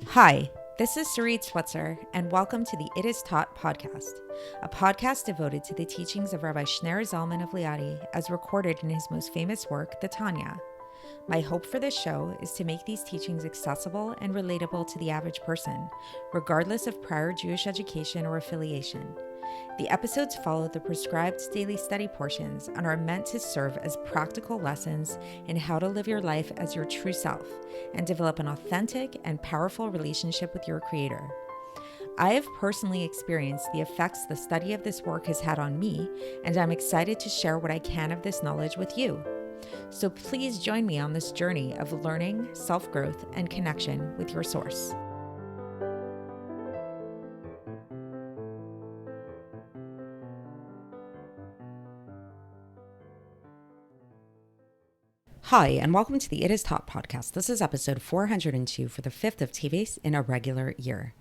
Hi, this is Sarit Switzer, and welcome to the It Is Taught podcast, a podcast devoted to the teachings of Rabbi Shneur Zalman of Liadi as recorded in his most famous work, the Tanya. My hope for this show is to make these teachings accessible and relatable to the average person, regardless of prior Jewish education or affiliation. The episodes follow the prescribed daily study portions and are meant to serve as practical lessons in how to live your life as your true self and develop an authentic and powerful relationship with your Creator. I have personally experienced the effects the study of this work has had on me, and I'm excited to share what I can of this knowledge with you. So please join me on this journey of learning, self-growth, and connection with your source. Hi, and welcome to the It Is Taught podcast. This is episode 402 for the 5th of Teves in a regular year.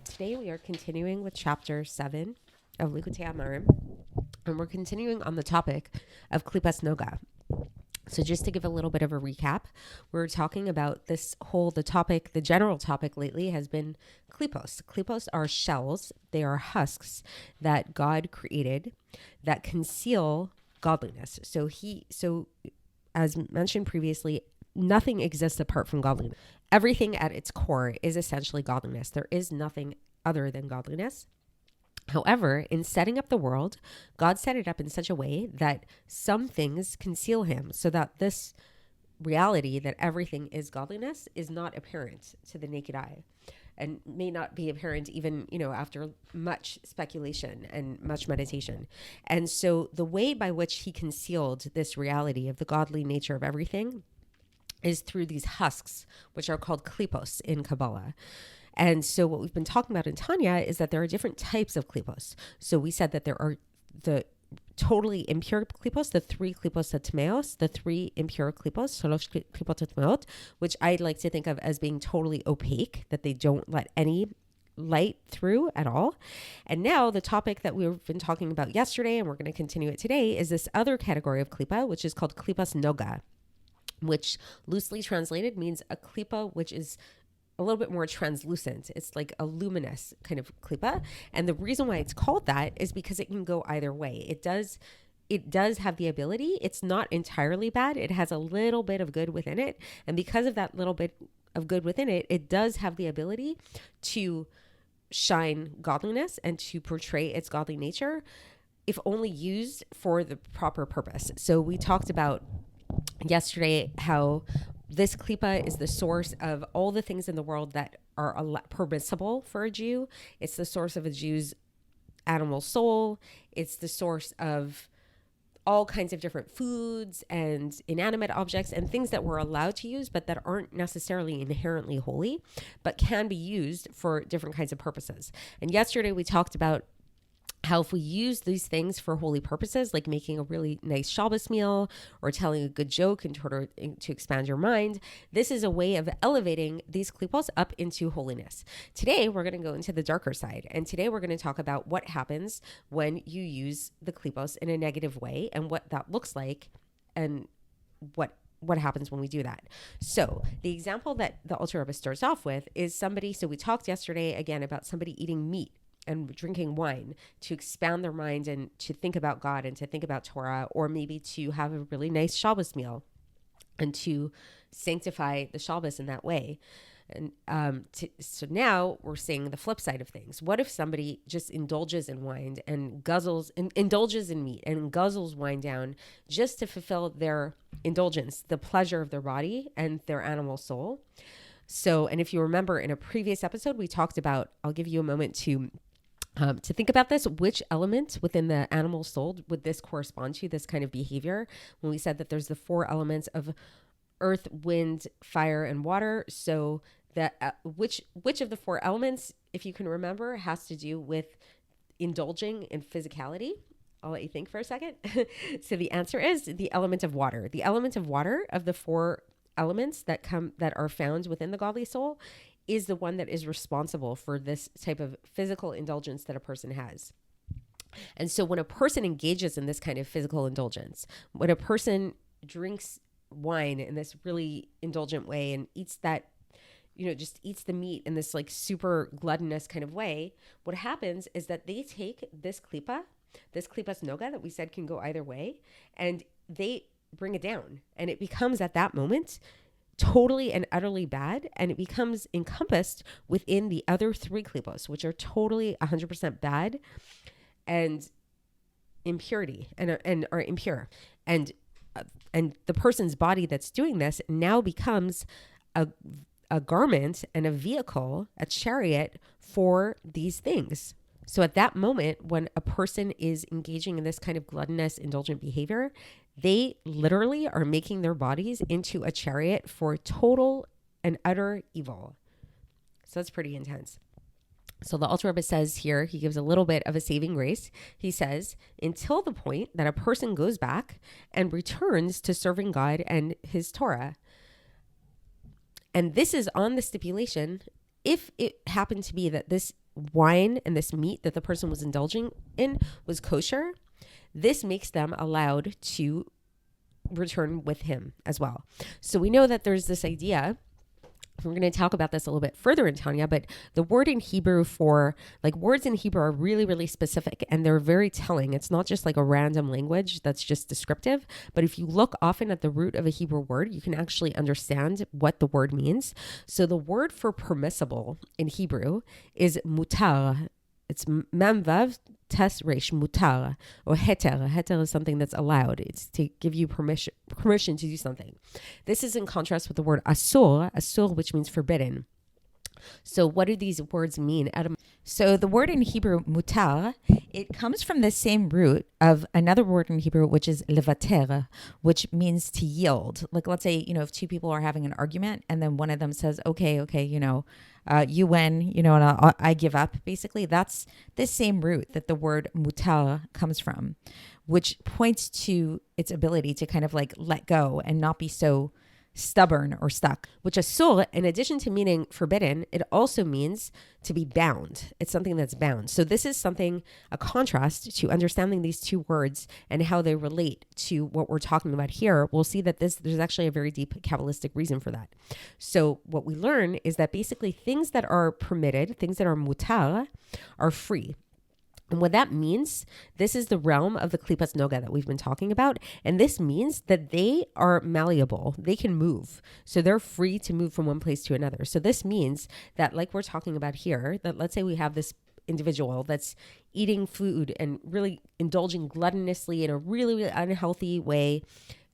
Today we are continuing with chapter 7 of Likkutei Amarim, and we're continuing on the topic of Klipas Noga. So just to give a little bit of a recap, we're talking about the general topic lately has been klipos. Klipos are shells, they are husks that God created that conceal godliness. So as mentioned previously, nothing exists apart from godliness. Everything at its core is essentially godliness. There is nothing other than godliness. However, in setting up the world, God set it up in such a way that some things conceal him so that this reality that everything is godliness is not apparent to the naked eye and may not be apparent even, after much speculation and much meditation. And so the way by which he concealed this reality of the godly nature of everything is through these husks, which are called klipos in Kabbalah. And so what we've been talking about in Tanya is that there are different types of klipos. So we said that there are the totally impure klipos, the 3 klipos tameos, the 3 impure klipos, shalosh klipot tameot, which I like to think of as being totally opaque, that they don't let any light through at all. And now the topic that we've been talking about yesterday, and we're going to continue it today, is this other category of klipa, which is called klipas noga, which loosely translated means a klipa which is a little bit more translucent. It's like a luminous kind of klipa. And the reason why it's called that is because it can go either way. It does have the ability. It's not entirely bad. It has a little bit of good within it. And because of that little bit of good within it, it does have the ability to shine godliness and to portray its godly nature if only used for the proper purpose. So we talked about yesterday how this klipa is the source of all the things in the world that are permissible for a Jew. It's the source of a Jew's animal soul. It's the source of all kinds of different foods and inanimate objects and things that we're allowed to use, but that aren't necessarily inherently holy, but can be used for different kinds of purposes. And yesterday we talked about how if we use these things for holy purposes, like making a really nice Shabbos meal or telling a good joke in order to expand your mind, this is a way of elevating these klipos up into holiness. Today, we're going to go into the darker side. And today, we're going to talk about what happens when you use the klipos in a negative way and what that looks like and what happens when we do that. So the example that the Alter Rebbe starts off with is somebody, so we talked yesterday again about somebody eating meat and drinking wine to expand their mind and to think about God and to think about Torah, or maybe to have a really nice Shabbos meal and to sanctify the Shabbos in that way. And so now we're seeing the flip side of things. What if somebody just indulges in wine and indulges in meat and guzzles wine down just to fulfill their indulgence, the pleasure of their body and their animal soul? So, and if you remember in a previous episode, we talked about, I'll give you a moment to think about this, which element within the animal soul would this correspond to, this kind of behavior? When we said that there's the 4 elements of earth, wind, fire, and water. So that which of the 4 elements, if you can remember, has to do with indulging in physicality? I'll let you think for a second. So the answer is the element of water. The element of water of the 4 elements that are found within the godly soul is the one that is responsible for this type of physical indulgence that a person has. And so when a person engages in this kind of physical indulgence, when a person drinks wine in this really indulgent way and eats that just eats the meat in this like super gluttonous kind of way, what happens is that they take this klipas noga that we said can go either way, and they bring it down, and it becomes at that moment totally and utterly bad, and it becomes encompassed within the other three klipos, which are totally 100% bad and impurity and are impure, and the person's body that's doing this now becomes a garment and a vehicle, a chariot for these things. So at that moment, when a person is engaging in this kind of gluttonous, indulgent behavior, they literally are making their bodies into a chariot for total and utter evil. So that's pretty intense. So the Alter Rebbe says here, he gives a little bit of a saving grace. He says, until the point that a person goes back and returns to serving God and his Torah. And this is on the stipulation, if it happened to be that this wine and this meat that the person was indulging in was kosher, this makes them allowed to return with him as well. So we know that there's this idea. We're going to talk about this a little bit further in Tanya, but the word in Hebrew for, like, words in Hebrew are really, really specific, and they're very telling. It's not just like a random language that's just descriptive, but if you look often at the root of a Hebrew word, you can actually understand what the word means. So the word for permissible in Hebrew is mutar. It's mem vav tes resh, mutar, or heter. Heter is something that's allowed. It's to give you permission to do something. This is in contrast with the word asur, which means forbidden. So what do these words mean? So the word in Hebrew, mutar, it comes from the same root of another word in Hebrew, which is levater, which means to yield. Like, let's say, if two people are having an argument and then one of them says, okay, you win, and I give up. Basically, that's the same root that the word mutar comes from, which points to its ability to kind of like let go and not be so stubborn or stuck. Which asur, in addition to meaning forbidden, it also means to be bound. It's something that's bound. So this is a contrast to understanding these two words and how they relate to what we're talking about here. We'll see that there's actually a very deep Kabbalistic reason for that. So what we learn is that basically things that are permitted, things that are mutar, are free. And what that means, this is the realm of the klipas noga that we've been talking about. And this means that they are malleable. They can move. So they're free to move from one place to another. So this means that, like we're talking about here, that let's say we have this individual that's eating food and really indulging gluttonously in a really, really unhealthy way,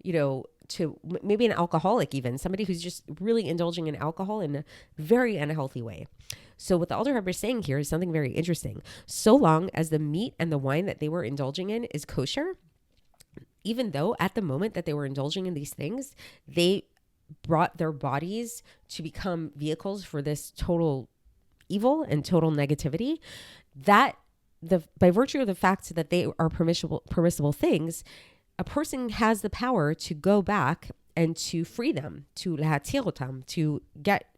to maybe an alcoholic even, somebody who's just really indulging in alcohol in a very unhealthy way. So what the Alter Rebbe is saying here is something very interesting. So long as the meat and the wine that they were indulging in is kosher, even though at the moment that they were indulging in these things, they brought their bodies to become vehicles for this total evil and total negativity, that by virtue of the fact that they are permissible things, a person has the power to go back and to free them, to lahatirotam,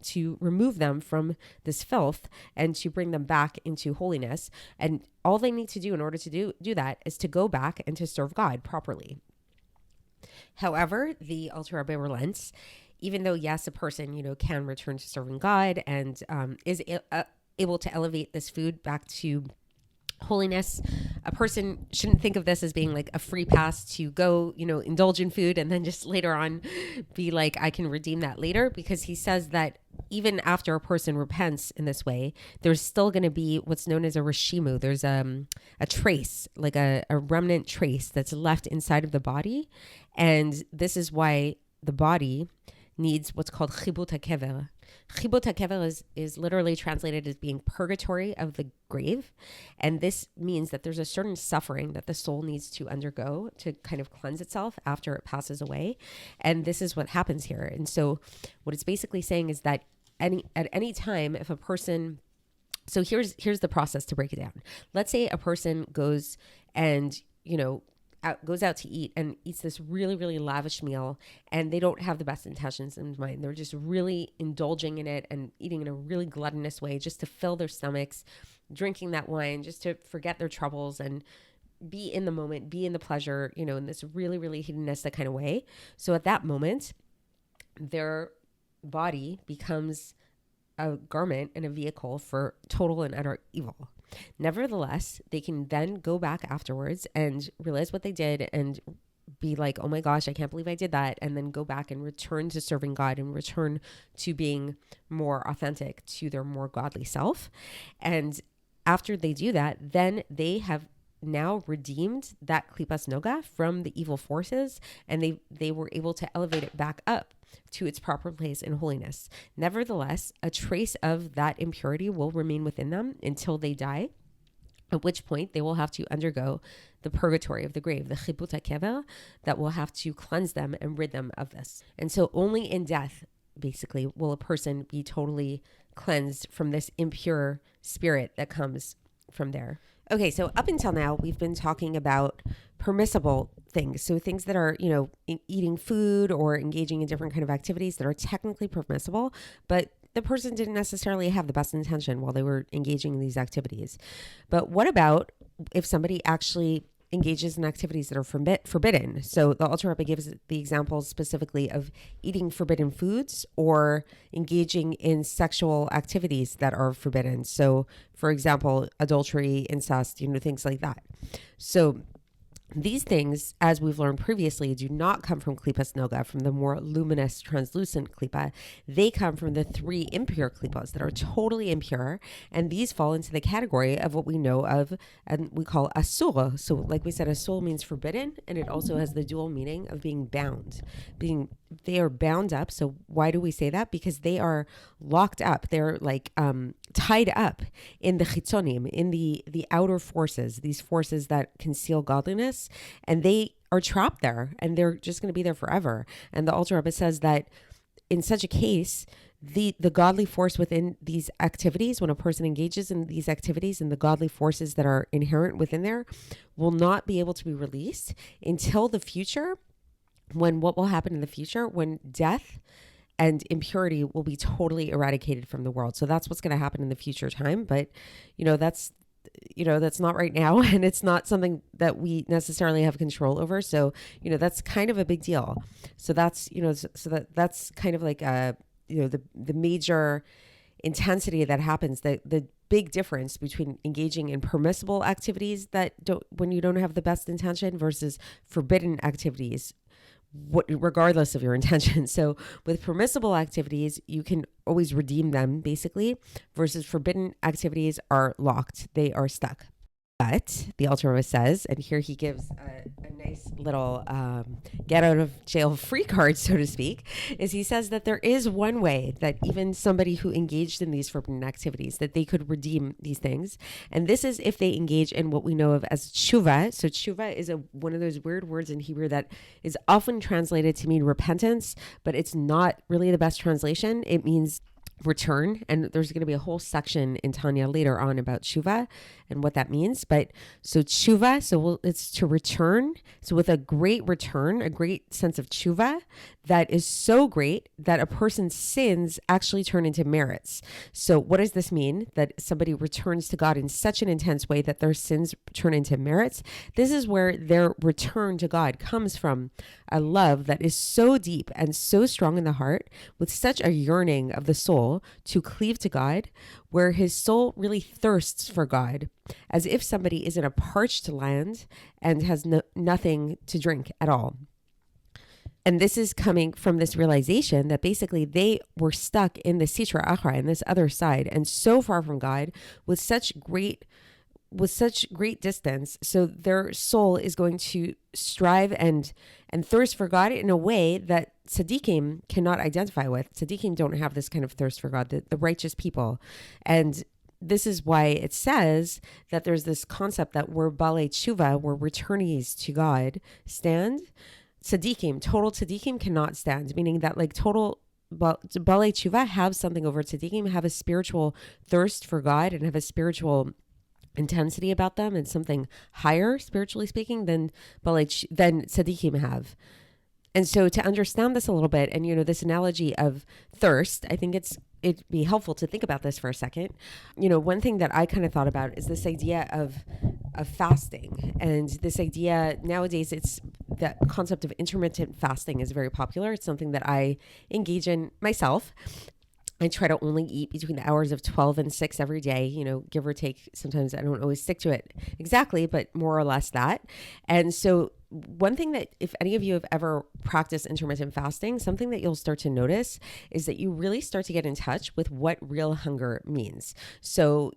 to remove them from this filth and to bring them back into holiness. And all they need to do in order to do that is to go back and to serve God properly. However, the Alter Rebbe relents, even though, yes, a person, can return to serving God and is able to elevate this food back to holiness, a person shouldn't think of this as being like a free pass to go, indulge in food and then just later on be like, I can redeem that later, because he says that even after a person repents in this way, there's still going to be what's known as a reshimu. There's a trace, like a remnant trace that's left inside of the body. And this is why the body needs what's called chibut hakever. Chibut hakever is literally translated as being purgatory of the grave. And this means that there's a certain suffering that the soul needs to undergo to kind of cleanse itself after it passes away. And this is what happens here. And so what it's basically saying is that at any time, if a person, so here's the process to break it down. Let's say a person goes and, goes out to eat and eats this really, really lavish meal, and they don't have the best intentions in mind. They're just really indulging in it and eating in a really gluttonous way just to fill their stomachs, drinking that wine just to forget their troubles and be in the moment, be in the pleasure, in this really, really hedonistic kind of way. So at that moment, their body becomes a garment and a vehicle for total and utter evil. Nevertheless, they can then go back afterwards and realize what they did and be like, oh my gosh, I can't believe I did that. And then go back and return to serving God and return to being more authentic to their more godly self. And after they do that, then they have now redeemed that klipas noga from the evil forces, and they were able to elevate it back up to its proper place in holiness. Nevertheless, a trace of that impurity will remain within them until they die, at which point they will have to undergo the purgatory of the grave, the chibut kever, that will have to cleanse them and rid them of this. And so only in death, basically, will a person be totally cleansed from this impure spirit that comes from there. Okay, so up until now, we've been talking about permissible things. So things that are, eating food or engaging in different kind of activities that are technically permissible, but the person didn't necessarily have the best intention while they were engaging in these activities. But what about if somebody actually engages in activities that are forbidden? So the Alter Rebbe gives the examples specifically of eating forbidden foods or engaging in sexual activities that are forbidden. So, for example, adultery, incest, things like that. So these things, as we've learned previously, do not come from klipas noga, from the more luminous, translucent klipa. They come from the three impure klipas that are totally impure, and these fall into the category of what we know of and we call asur. So, like we said, asur means forbidden, and it also has the dual meaning of being bound. They are bound up. So why do we say that? Because they are locked up. They're like tied up in the chitzonim, in the outer forces, these forces that conceal godliness, and they are trapped there, and they're just going to be there forever. And the Alter Rebbe says that in such a case, the godly force within these activities, when a person engages in these activities and the godly forces that are inherent within there, will not be able to be released until the future, when what will happen in the future, when death and impurity will be totally eradicated from the world. So that's what's going to happen in the future time. But, that's not right now. And it's not something that we necessarily have control over. So, that's kind of a big deal. So that's, that's kind of like, the major intensity that happens, the big difference between engaging in permissible activities when you don't have the best intention versus forbidden activities, regardless of your intention. So with permissible activities, you can always redeem them basically, versus forbidden activities are locked. They are stuck. But the Alter Rebbe says, and here he gives a nice little get out of jail free card, so to speak, is he says that there is one way that even somebody who engaged in these forbidden activities, that they could redeem these things. And this is if they engage in what we know of as tshuva. So tshuva is one of those weird words in Hebrew that is often translated to mean repentance, but it's not really the best translation. It means return, and there's going to be a whole section in Tanya later on about tshuva and what that means. But so tshuva, it's to return. So with a great return, a great sense of tshuva that is so great that a person's sins actually turn into merits. So what does this mean? That somebody returns to God in such an intense way that their sins turn into merits. This is where their return to God comes from a love that is so deep and so strong in the heart, with such a yearning of the soul to cleave to God, where his soul really thirsts for God, as if somebody is in a parched land and has nothing to drink at all. And this is coming from this realization that basically they were stuck in the Sitra Achra, in this other side, and so far from God, with such great distance. So their soul is going to strive and thirst for God in a way that tzaddikim cannot identify with. Tzaddikim don't have this kind of thirst for God, the righteous people. And this is why it says that there's this concept that where balei tshuva, where returnees to God stand, total tzaddikim cannot stand, meaning that like total balei tshuva have something over tzaddikim, have a spiritual thirst for God and have a spiritual intensity about them and something higher, spiritually speaking, than tzaddikim have. And so to understand this a little bit, and this analogy of thirst, I think it'd be helpful to think about this for a second. One thing that I kind of thought about is this idea of fasting, and this idea nowadays, it's the concept of intermittent fasting is very popular. It's something that I engage in myself. I try to only eat between the hours of 12 and 6 every day, give or take. Sometimes I don't always stick to it exactly, but more or less that. And so one thing that, if any of you have ever practiced intermittent fasting, something that you'll start to notice is that you really start to get in touch with what real hunger means. So,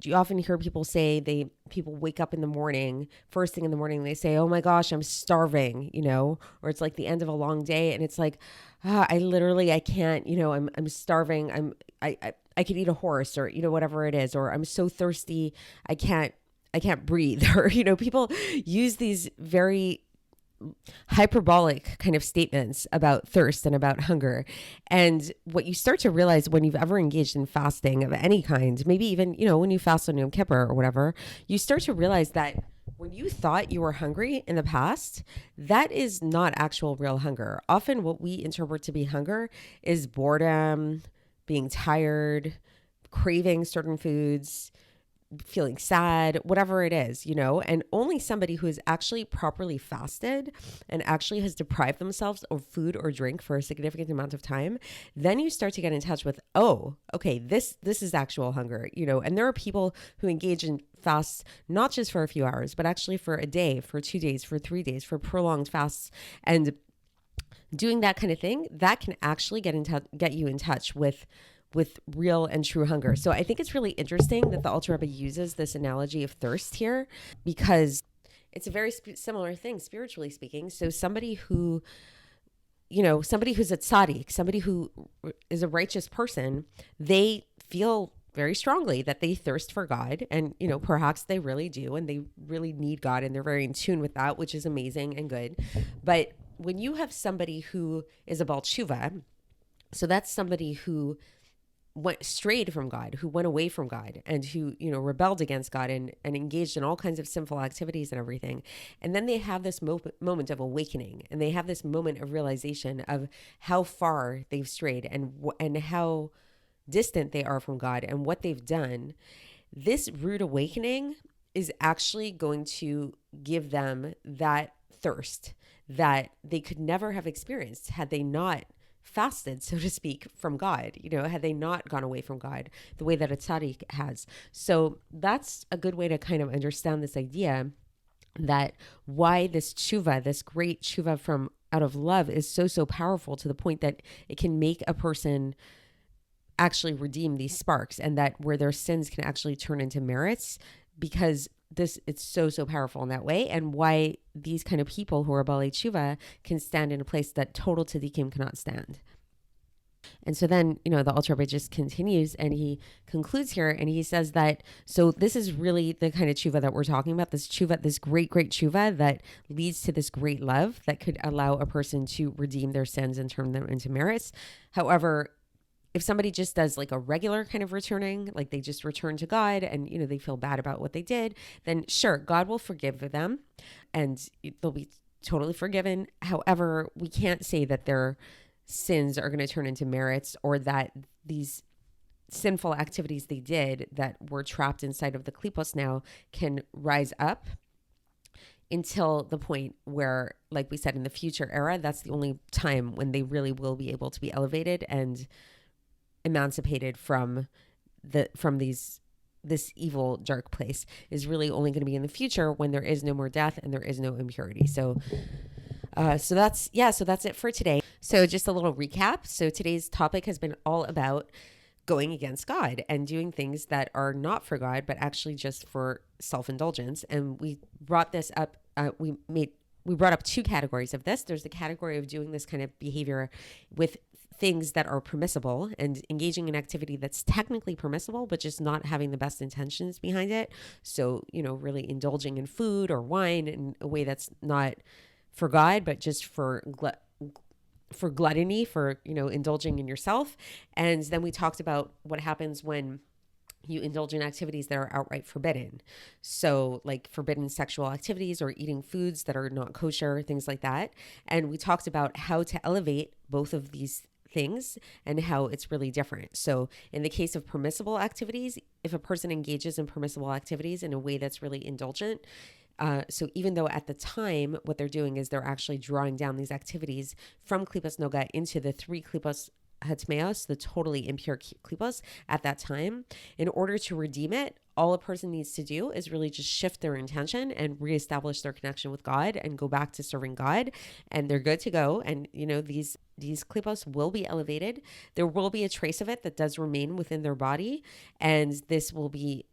you often hear people say people wake up in the morning, first thing in the morning, they say, oh my gosh, I'm starving, or it's like the end of a long day. And it's like, I can't, I'm starving. I could eat a horse, or, whatever it is, or I'm so thirsty. I can't breathe. Or, people use these very hyperbolic kind of statements about thirst and about hunger. And what you start to realize when you've ever engaged in fasting of any kind, maybe even, when you fast on Yom Kippur or whatever, you start to realize that when you thought you were hungry in the past, that is not actual real hunger. Often what we interpret to be hunger is boredom, being tired, craving certain foods, feeling sad, whatever it is, and only somebody who has actually properly fasted and actually has deprived themselves of food or drink for a significant amount of time, then you start to get in touch with, oh, okay, this is actual hunger, and there are people who engage in fasts, not just for a few hours, but actually for a day, for 2 days, for 3 days, for prolonged fasts. And doing that kind of thing, that can actually get you in touch with real and true hunger. So I think it's really interesting that the Alter Rebbe uses this analogy of thirst here, because it's a very similar thing, spiritually speaking. So somebody who's a tzaddik, somebody who is a righteous person, they feel very strongly that they thirst for God, and, perhaps they really do, and they really need God, and they're very in tune with that, which is amazing and good. But when you have somebody who is a Baal Tshuva, so that's somebody who strayed from God, who went away from God, and who, rebelled against God and engaged in all kinds of sinful activities and everything. And then they have this moment of awakening, and they have this moment of realization of how far they've strayed and how distant they are from God and what they've done. This rude awakening is actually going to give them that thirst that they could never have experienced had they not fasted, so to speak, from God, had they not gone away from God the way that a tzaddik has. So that's a good way to kind of understand this idea that why this tshuva, this great tshuva from out of love, is so powerful, to the point that it can make a person actually redeem these sparks, and that where their sins can actually turn into merits, because it's so powerful in that way, and why these kind of people who are Balei Tshuva can stand in a place that total tzaddikim cannot stand. And so then, the Alter Rebbe just continues, and he concludes here, and he says that, so this is really the kind of tshuva that we're talking about, this tshuva, this great tshuva that leads to this great love that could allow a person to redeem their sins and turn them into merits. However, if somebody just does like a regular kind of returning, like they just return to God and, they feel bad about what they did, then sure, God will forgive them and they'll be totally forgiven. However, we can't say that their sins are going to turn into merits, or that these sinful activities they did that were trapped inside of the klipos now can rise up until the point where, like we said, in the future era, that's the only time when they really will be able to be elevated and emancipated from this evil dark place, is really only going to be in the future, when there is no more death and there is no impurity. So that's it for today. So just a little recap. So today's topic has been all about going against God and doing things that are not for God, but actually just for self-indulgence. And we brought this up. We brought up two categories of this. There's the category of doing this kind of behavior with things that are permissible and engaging in activity that's technically permissible, but just not having the best intentions behind it. So, really indulging in food or wine in a way that's not for God, but just for gluttony, for, indulging in yourself. And then we talked about what happens when you indulge in activities that are outright forbidden. So like forbidden sexual activities, or eating foods that are not kosher, things like that. And we talked about how to elevate both of these things and how it's really different. So in the case of permissible activities, if a person engages in permissible activities in a way that's really indulgent, so even though at the time what they're doing is they're actually drawing down these activities from Klipas Noga into the 3 Klipas hatmeos, the totally impure klipos at that time. In order to redeem it, all a person needs to do is really just shift their intention and reestablish their connection with God and go back to serving God, and they're good to go. And these klipos will be elevated. There will be a trace of it that does remain within their body, and this will be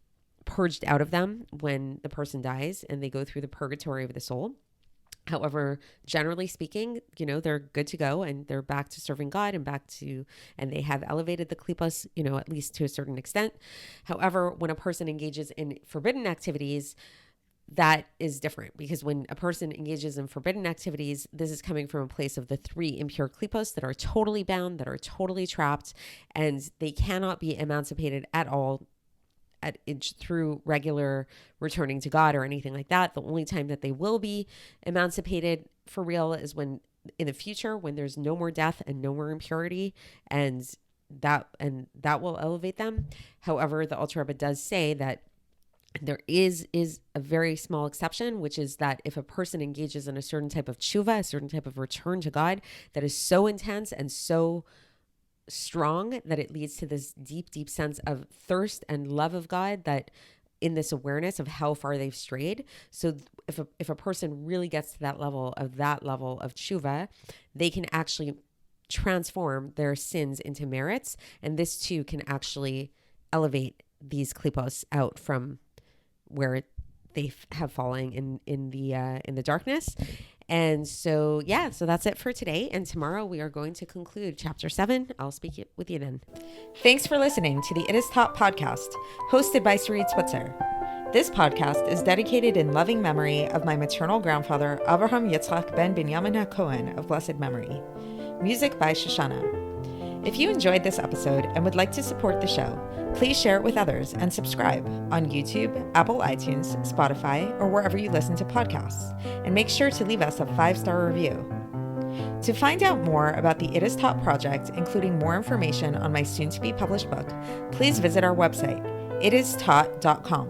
purged out of them when the person dies and they go through the purgatory of the soul. However, generally speaking, they're good to go and they're back to serving God and they have elevated the klipos, at least to a certain extent. However, when a person engages in forbidden activities, that is different, because when a person engages in forbidden activities, this is coming from a place of the 3 impure klipos that are totally bound, that are totally trapped, and they cannot be emancipated at all through regular returning to God or anything like that. The only time that they will be emancipated for real is when in the future, when there's no more death and no more impurity, and that will elevate them. However, the Alter Rebbe does say that there is a very small exception, which is that if a person engages in a certain type of tshuva, a certain type of return to God that is so intense and so strong that it leads to this deep sense of thirst and love of God, that in this awareness of how far they've strayed. So if a person really gets to that level of tshuva, they can actually transform their sins into merits, and this too can actually elevate these klipos out from where they have fallen in the darkness. And so that's it for today. And tomorrow we are going to conclude chapter 7. I'll speak with you then. Thanks for listening to the It Is Taught podcast, hosted by Sarit Switzer. This podcast is dedicated in loving memory of my maternal grandfather, Avraham Yitzchak ben Binyamin HaKohen of blessed memory. Music by Shoshana. If you enjoyed this episode and would like to support the show, please share it with others and subscribe on YouTube, Apple iTunes, Spotify, or wherever you listen to podcasts. And make sure to leave us a 5-star review. To find out more about the It Is Taught project, including more information on my soon-to-be published book, please visit our website, itistaught.com.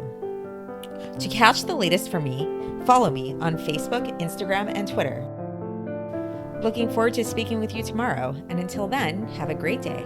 To catch the latest from me, follow me on Facebook, Instagram, and Twitter. Looking forward to speaking with you tomorrow, and until then, have a great day.